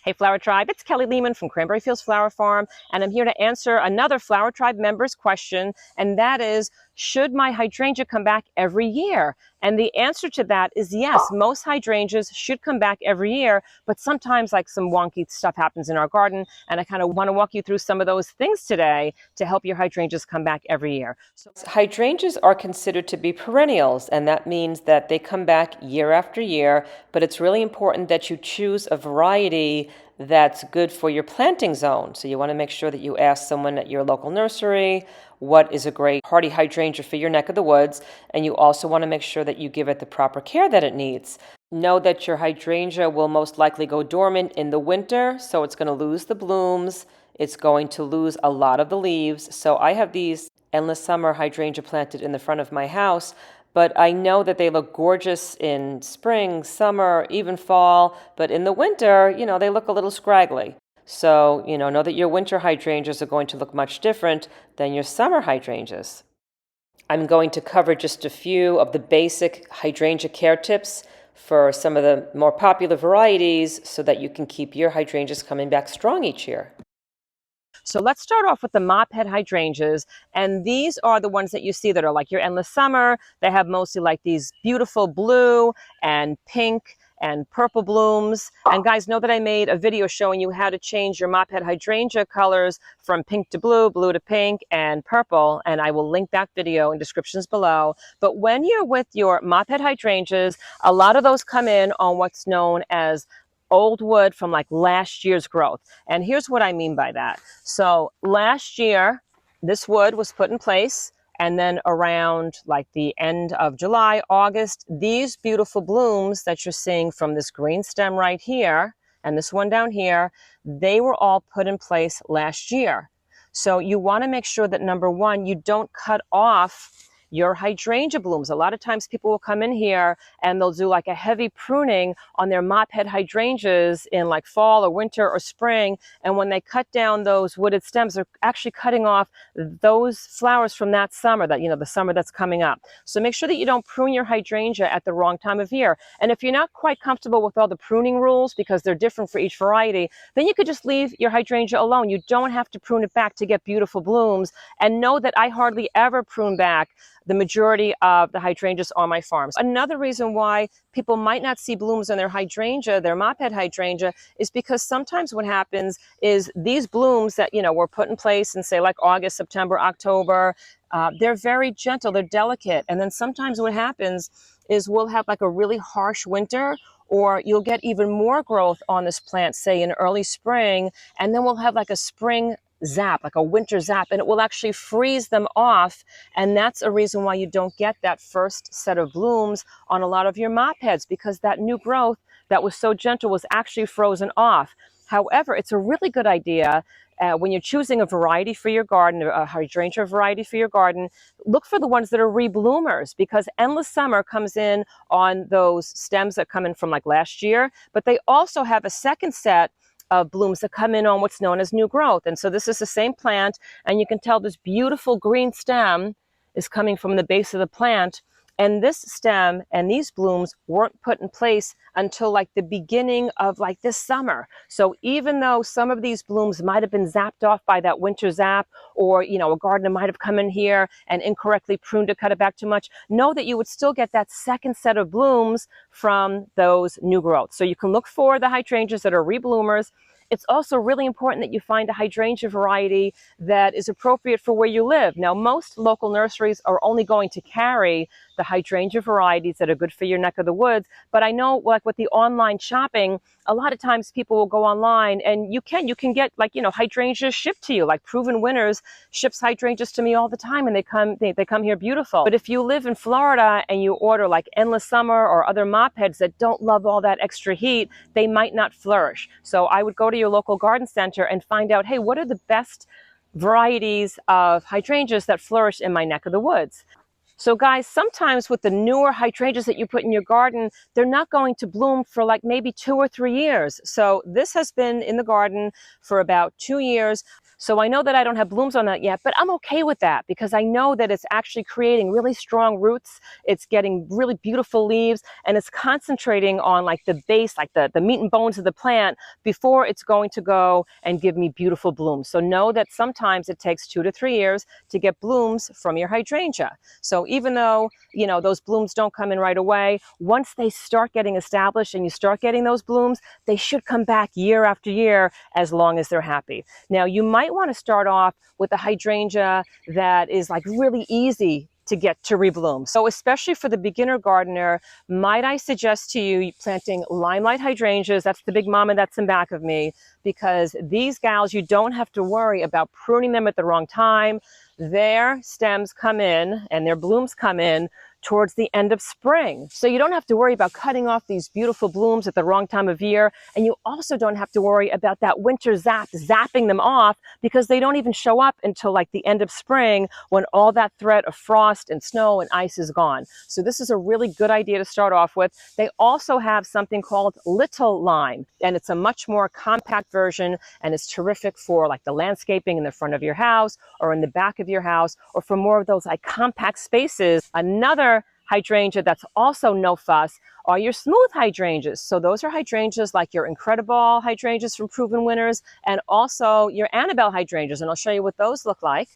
Hey Flower Tribe, it's Kelly Lehman from Cranberry Fields Flower Farm, and I'm here to answer another Flower Tribe member's question, and that is, should my hydrangea come back every year? And the answer to that is yes, most hydrangeas should come back every year, but sometimes like some wonky stuff happens in our garden, and I kind of want to walk you through some of those things today to help your hydrangeas come back every year. So, hydrangeas are considered to be perennials, and that means that they come back year after year, but it's really important that you choose a variety that's good for your planting zone. So you want to make sure that you ask someone at your local nursery what is a great hardy hydrangea for your neck of the woods, and you also want to make sure that you give it the proper care that it needs. Know that your hydrangea will most likely go dormant in the winter, so it's going to lose the blooms, it's going to lose a lot of the leaves. So I have these endless summer hydrangea planted in the front of my house, but I know that they look gorgeous in spring, summer, even fall, but in the winter, they look a little scraggly. So, know that your winter hydrangeas are going to look much different than your summer hydrangeas. I'm going to cover just a few of the basic hydrangea care tips for some of the more popular varieties so that you can keep your hydrangeas coming back strong each year. So let's start off with the mop head hydrangeas, and these are the ones that you see that are like your endless summer. They have mostly like these beautiful blue and pink and purple blooms. And guys, know that I made a video showing you how to change your mop head hydrangea colors from pink to blue, blue to pink, and purple, and I will link that video in descriptions below. But when you're with your mop head hydrangeas, a lot of those come in on what's known as old wood from like last year's growth. And here's what I mean by that. So last year, this wood was put in place, and then around like the end of July, August, these beautiful blooms that you're seeing from this green stem right here and this one down here, they were all put in place last year. So you want to make sure that, number one, you don't cut off your hydrangea blooms. A lot of times people will come in here and they'll do like a heavy pruning on their mop head hydrangeas in like fall or winter or spring. And when they cut down those wooded stems, they're actually cutting off those flowers from that summer, that, the summer that's coming up. So make sure that you don't prune your hydrangea at the wrong time of year. And if you're not quite comfortable with all the pruning rules, because they're different for each variety, then you could just leave your hydrangea alone. You don't have to prune it back to get beautiful blooms. And know that I hardly ever prune back the majority of the hydrangeas on my farms. Another reason why people might not see blooms on their hydrangea, their mop head hydrangea, is because sometimes what happens is these blooms that, were put in place in, say, like August, September, October, they're very gentle, they're delicate. And then sometimes what happens is we'll have like a really harsh winter, or you'll get even more growth on this plant, say in early spring, and then we'll have like a spring zap, like a winter zap, and it will actually freeze them off. And that's a reason why you don't get that first set of blooms on a lot of your mop heads, because that new growth that was so gentle was actually frozen off. However, it's a really good idea when you're choosing a variety for your garden, a hydrangea variety for your garden, look for the ones that are rebloomers, because endless summer comes in on those stems that come in from like last year, but they also have a second set of blooms that come in on what's known as new growth. And so this is the same plant, and you can tell this beautiful green stem is coming from the base of the plant. And this stem and these blooms weren't put in place until like the beginning of like this summer. So even though some of these blooms might have been zapped off by that winter zap, or, a gardener might have come in here and incorrectly pruned to cut it back too much, know that you would still get that second set of blooms from those new growths. So you can look for the hydrangeas that are rebloomers. It's also really important that you find a hydrangea variety that is appropriate for where you live. Now, most local nurseries are only going to carry the hydrangea varieties that are good for your neck of the woods. But I know, like with the online shopping, a lot of times people will go online and you can get like, hydrangeas shipped to you. Like Proven Winners ships hydrangeas to me all the time, and they come here beautiful. But if you live in Florida and you order like Endless Summer or other mop heads that don't love all that extra heat, they might not flourish. So I would go to your local garden center and find out, hey, what are the best varieties of hydrangeas that flourish in my neck of the woods? So guys, sometimes with the newer hydrangeas that you put in your garden, they're not going to bloom for like maybe 2 or 3 years. So this has been in the garden for about 2 years. So I know that I don't have blooms on that yet, but I'm okay with that because I know that it's actually creating really strong roots. It's getting really beautiful leaves, and it's concentrating on like the base, like the meat and bones of the plant before it's going to go and give me beautiful blooms. So know that sometimes it takes 2 to 3 years to get blooms from your hydrangea. So even though, you know, those blooms don't come in right away, once they start getting established and you start getting those blooms, they should come back year after year as long as they're happy. Now, you might want to start off with a hydrangea that is like really easy to get to rebloom. So especially for the beginner gardener, might I suggest to you planting limelight hydrangeas. That's the big mama that's in back of me, because these gals, you don't have to worry about pruning them at the wrong time. Their stems come in and their blooms come in towards the end of spring. So you don't have to worry about cutting off these beautiful blooms at the wrong time of year. And you also don't have to worry about that winter zapping them off, because they don't even show up until like the end of spring when all that threat of frost and snow and ice is gone. So this is a really good idea to start off with. They also have something called Little Lime, and it's a much more compact version, and it's terrific for like the landscaping in the front of your house or in the back of your house, or for more of those like compact spaces. Another hydrangea that's also no fuss are your smooth hydrangeas. So those are hydrangeas like your Incredible hydrangeas from Proven Winners, and also your Annabelle hydrangeas, and I'll show you what those look like.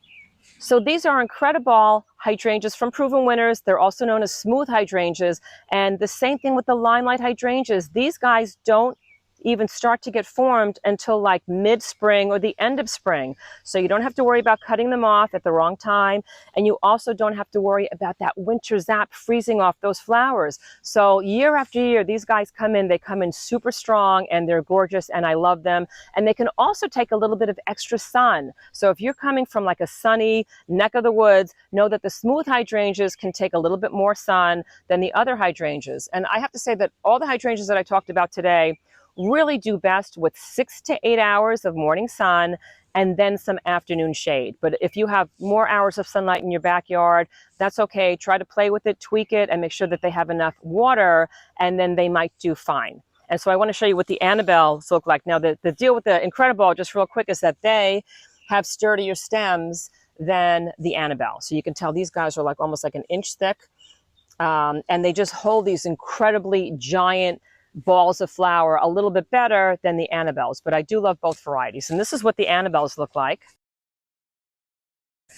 So these are Incredible hydrangeas from Proven Winners. They're also known as smooth hydrangeas, and the same thing with the limelight hydrangeas. These guys don't even start to get formed until like mid-spring or the end of spring. So you don't have to worry about cutting them off at the wrong time. And you also don't have to worry about that winter zap freezing off those flowers. So year after year, these guys come in, they come in super strong, and they're gorgeous, and I love them. And they can also take a little bit of extra sun. So if you're coming from like a sunny neck of the woods, know that the smooth hydrangeas can take a little bit more sun than the other hydrangeas. And I have to say that all the hydrangeas that I talked about today really do best with 6 to 8 hours of morning sun and then some afternoon shade. But if you have more hours of sunlight in your backyard, that's okay. Try to play with it, tweak it, and make sure that they have enough water, and then they might do fine. And so I want to show you what the Annabelles look like. Now, the deal with the Incredible, just real quick, is that they have sturdier stems than the Annabelle. So you can tell these guys are like almost like an inch thick, and they just hold these incredibly giant balls of flower a little bit better than the Annabelles, but I do love both varieties. And this is what the Annabelles look like.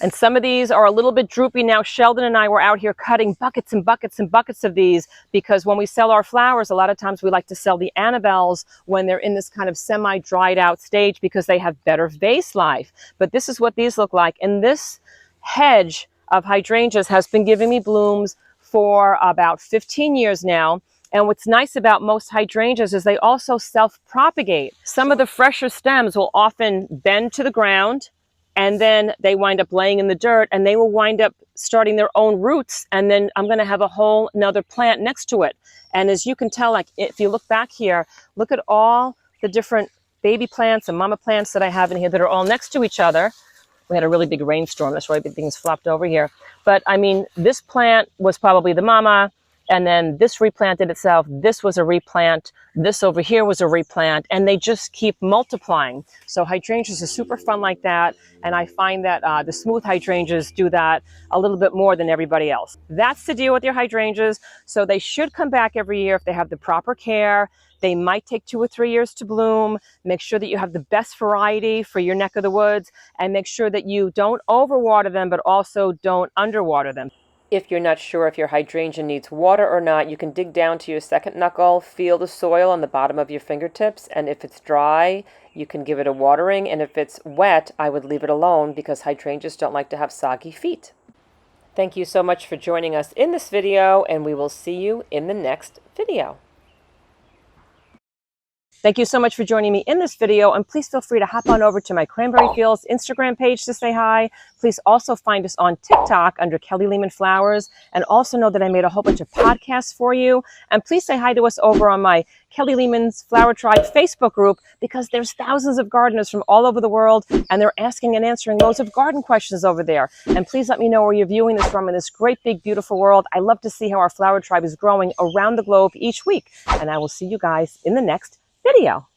And some of these are a little bit droopy now. Sheldon and I were out here cutting buckets and buckets and buckets of these, because when we sell our flowers, a lot of times we like to sell the Annabelles when they're in this kind of semi-dried out stage, because they have better vase life. But this is what these look like. And this hedge of hydrangeas has been giving me blooms for about 15 years now. And what's nice about most hydrangeas is they also self-propagate. Some of the fresher stems will often bend to the ground, and then they wind up laying in the dirt, and they will wind up starting their own roots, and then I'm going to have a whole another plant next to it. And as you can tell, like if you look back here, look at all the different baby plants and mama plants that I have in here that are all next to each other. We had a really big rainstorm, that's why things flopped over here. But I mean, this plant was probably the mama, and then this replanted itself. This was a replant. This over here was a replant, and they just keep multiplying. So hydrangeas are super fun like that, and I find that the smooth hydrangeas do that a little bit more than everybody else. That's the deal with your hydrangeas. So they should come back every year if they have the proper care. They might take 2 or 3 years to bloom. Make sure that you have the best variety for your neck of the woods, and make sure that you don't overwater them, but also don't underwater them. If you're not sure if your hydrangea needs water or not, you can dig down to your second knuckle, feel the soil on the bottom of your fingertips, and if it's dry, you can give it a watering, and if it's wet, I would leave it alone, because hydrangeas don't like to have soggy feet. Thank you so much for joining us in this video, and we will see you in the next video. Thank you so much for joining me in this video, and please feel free to hop on over to my Cranberry Fields Instagram page to say hi. Please also find us on TikTok under Kelly Lehman Flowers, and also know that I made a whole bunch of podcasts for you. And please say hi to us over on my Kelly Lehman's Flower Tribe Facebook group, because there's thousands of gardeners from all over the world, and they're asking and answering loads of garden questions over there. And please let me know where you're viewing this from in this great, big, beautiful world. I love to see how our flower tribe is growing around the globe each week. And I will see you guys in the next video.